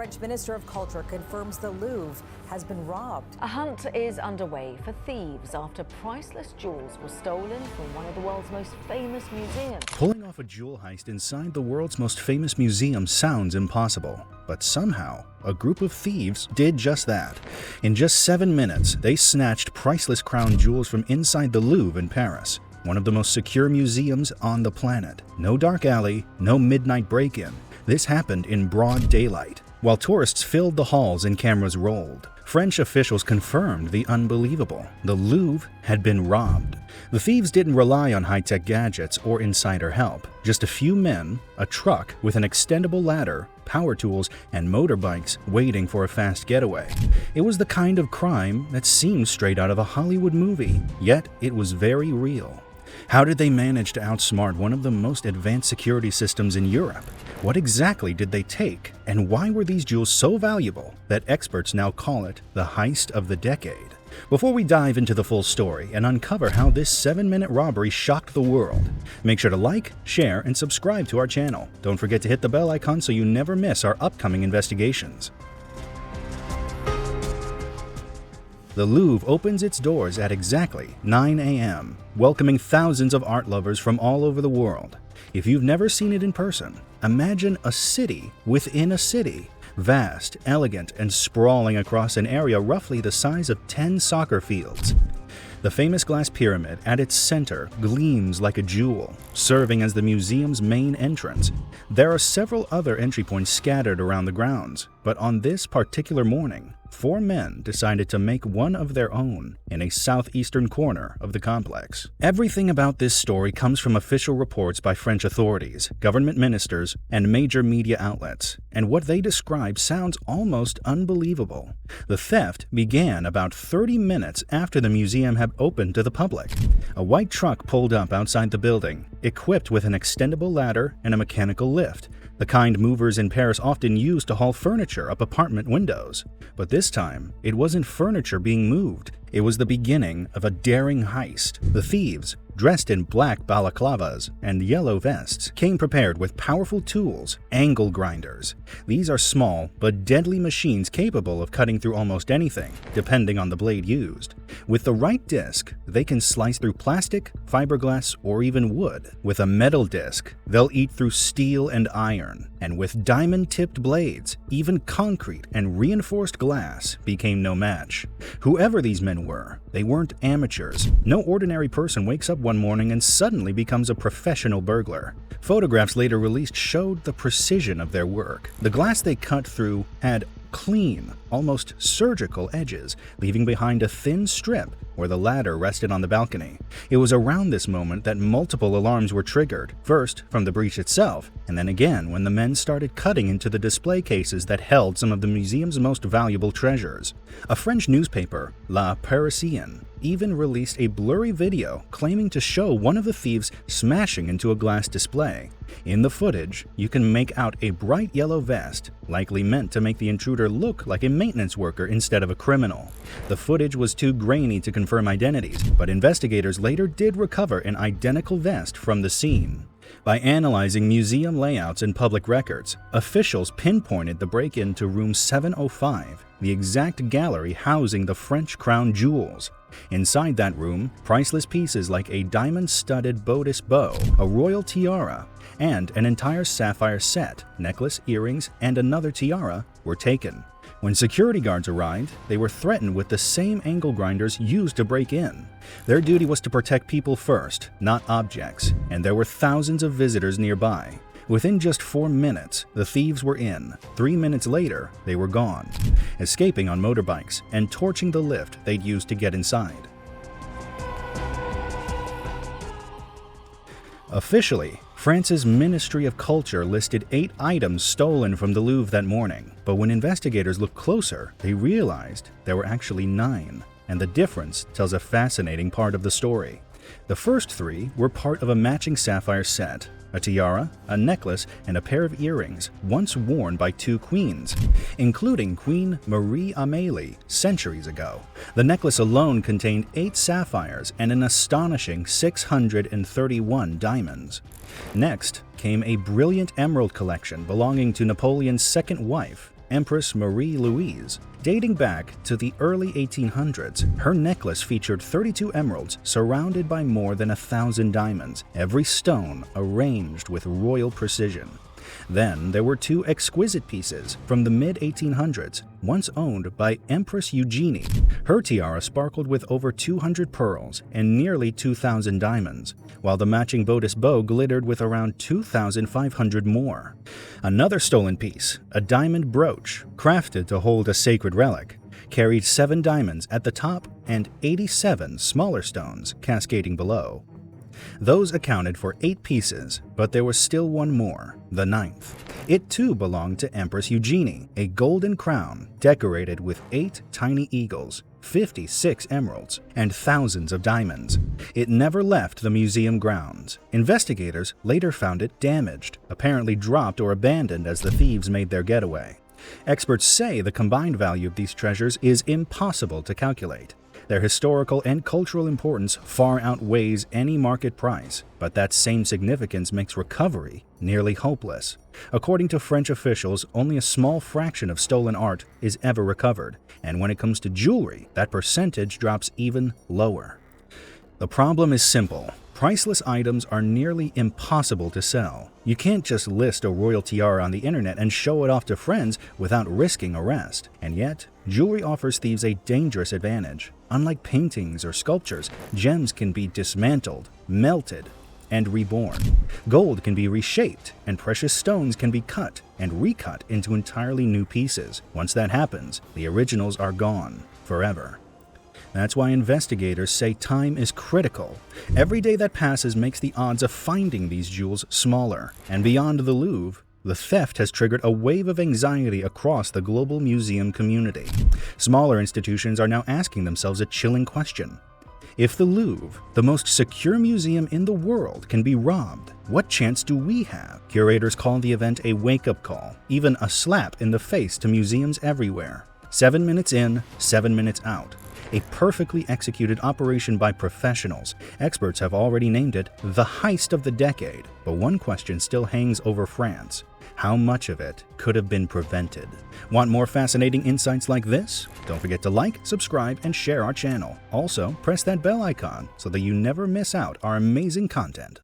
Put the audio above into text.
French Minister of Culture confirms the Louvre has been robbed. A hunt is underway for thieves after priceless jewels were stolen from one of the world's most famous museums. Pulling off a jewel heist inside the world's most famous museum sounds impossible, but somehow a group of thieves did just that. In just 7 minutes, they snatched priceless crown jewels from inside the Louvre in Paris, one of the most secure museums on the planet. No dark alley, no midnight break-in. This happened in broad daylight. While tourists filled the halls and cameras rolled, French officials confirmed the unbelievable. The Louvre had been robbed. The thieves didn't rely on high-tech gadgets or insider help. Just a few men, a truck with an extendable ladder, power tools, and motorbikes waiting for a fast getaway. It was the kind of crime that seemed straight out of a Hollywood movie, yet it was very real. How did they manage to outsmart one of the most advanced security systems in Europe? What exactly did they take, and why were these jewels so valuable that experts now call it the heist of the decade? Before we dive into the full story and uncover how this 7-minute robbery shocked the world, make sure to like, share, and subscribe to our channel. Don't forget to hit the bell icon so you never miss our upcoming investigations. The Louvre opens its doors at exactly 9 a.m., welcoming thousands of art lovers from all over the world. If you've never seen it in person, imagine a city within a city, vast, elegant, and sprawling across an area roughly the size of 10 soccer fields. The famous glass pyramid at its center gleams like a jewel, serving as the museum's main entrance. There are several other entry points scattered around the grounds, but on this particular morning, 4 men decided to make one of their own in a southeastern corner of the complex. Everything about this story comes from official reports by French authorities, government ministers, and major media outlets, and what they describe sounds almost unbelievable. The theft began about 30 minutes after the museum had opened to the public. A white truck pulled up outside the building, equipped with an extendable ladder and a mechanical lift, the kind movers in Paris often use to haul furniture up apartment windows. But this time, it wasn't furniture being moved. It was the beginning of a daring heist. The thieves, dressed in black balaclavas and yellow vests, came prepared with powerful tools, angle grinders. These are small but deadly machines capable of cutting through almost anything, depending on the blade used. With the right disc, they can slice through plastic, fiberglass, or even wood. With a metal disc, they'll eat through steel and iron. And with diamond-tipped blades, even concrete and reinforced glass became no match. Whoever these men were, they weren't amateurs. No ordinary person wakes up one morning and suddenly becomes a professional burglar. Photographs later released showed the precision of their work. The glass they cut through had clean, almost surgical edges, leaving behind a thin strip where the ladder rested on the balcony. It was around this moment that multiple alarms were triggered, first from the breach itself, and then again when the men started cutting into the display cases that held some of the museum's most valuable treasures. A French newspaper, La Parisienne, even released a blurry video claiming to show one of the thieves smashing into a glass display. In the footage, you can make out a bright yellow vest, likely meant to make the intruder look like a maintenance worker instead of a criminal. The footage was too grainy to confirm identities, but investigators later did recover an identical vest from the scene. By analyzing museum layouts and public records, officials pinpointed the break-in to room 705, the exact gallery housing the French crown jewels. Inside that room, priceless pieces like a diamond-studded bodice bow, a royal tiara, and an entire sapphire set, necklace, earrings, and another tiara were taken. When security guards arrived, they were threatened with the same angle grinders used to break in. Their duty was to protect people first, not objects, and there were thousands of visitors nearby. Within just 4 minutes, the thieves were in. 3 minutes later, they were gone, escaping on motorbikes and torching the lift they'd used to get inside. Officially, France's Ministry of Culture listed 8 items stolen from the Louvre that morning, but when investigators looked closer, they realized there were actually 9, and the difference tells a fascinating part of the story. The first 3 were part of a matching sapphire set, a tiara, a necklace, and a pair of earrings once worn by 2 queens, including Queen Marie Amélie centuries ago. The necklace alone contained 8 sapphires and an astonishing 631 diamonds. Next came a brilliant emerald collection belonging to Napoleon's second wife, Empress Marie Louise. Dating back to the early 1800s, her necklace featured 32 emeralds surrounded by more than 1,000 diamonds, every stone arranged with royal precision. Then there were two exquisite pieces from the mid-1800s, once owned by Empress Eugenie. Her tiara sparkled with over 200 pearls and nearly 2,000 diamonds, while the matching bodice bow glittered with around 2,500 more. Another stolen piece, a diamond brooch, crafted to hold a sacred relic, carried 7 diamonds at the top and 87 smaller stones cascading below. Those accounted for 8 pieces, but there was still one more, the 9th. It too belonged to Empress Eugenie, a golden crown decorated with 8 tiny eagles, 56 emeralds, and thousands of diamonds. It never left the museum grounds. Investigators later found it damaged, apparently dropped or abandoned as the thieves made their getaway. Experts say the combined value of these treasures is impossible to calculate. Their historical and cultural importance far outweighs any market price, but that same significance makes recovery nearly hopeless. According to French officials, only a small fraction of stolen art is ever recovered, and when it comes to jewelry, that percentage drops even lower. The problem is simple. Priceless items are nearly impossible to sell. You can't just list a royal tiara on the internet and show it off to friends without risking arrest. And yet, jewelry offers thieves a dangerous advantage. Unlike paintings or sculptures, gems can be dismantled, melted, and reborn. Gold can be reshaped, and precious stones can be cut and recut into entirely new pieces. Once that happens, the originals are gone forever. That's why investigators say time is critical. Every day that passes makes the odds of finding these jewels smaller. And beyond the Louvre, the theft has triggered a wave of anxiety across the global museum community. Smaller institutions are now asking themselves a chilling question. If the Louvre, the most secure museum in the world, can be robbed, what chance do we have? Curators call the event a wake-up call, even a slap in the face to museums everywhere. 7 minutes in, 7 minutes out. A perfectly executed operation by professionals. Experts have already named it the heist of the decade. But one question still hangs over France. How much of it could have been prevented? Want more fascinating insights like this? Don't forget to like, subscribe, and share our channel. Also, press that bell icon so that you never miss out our amazing content.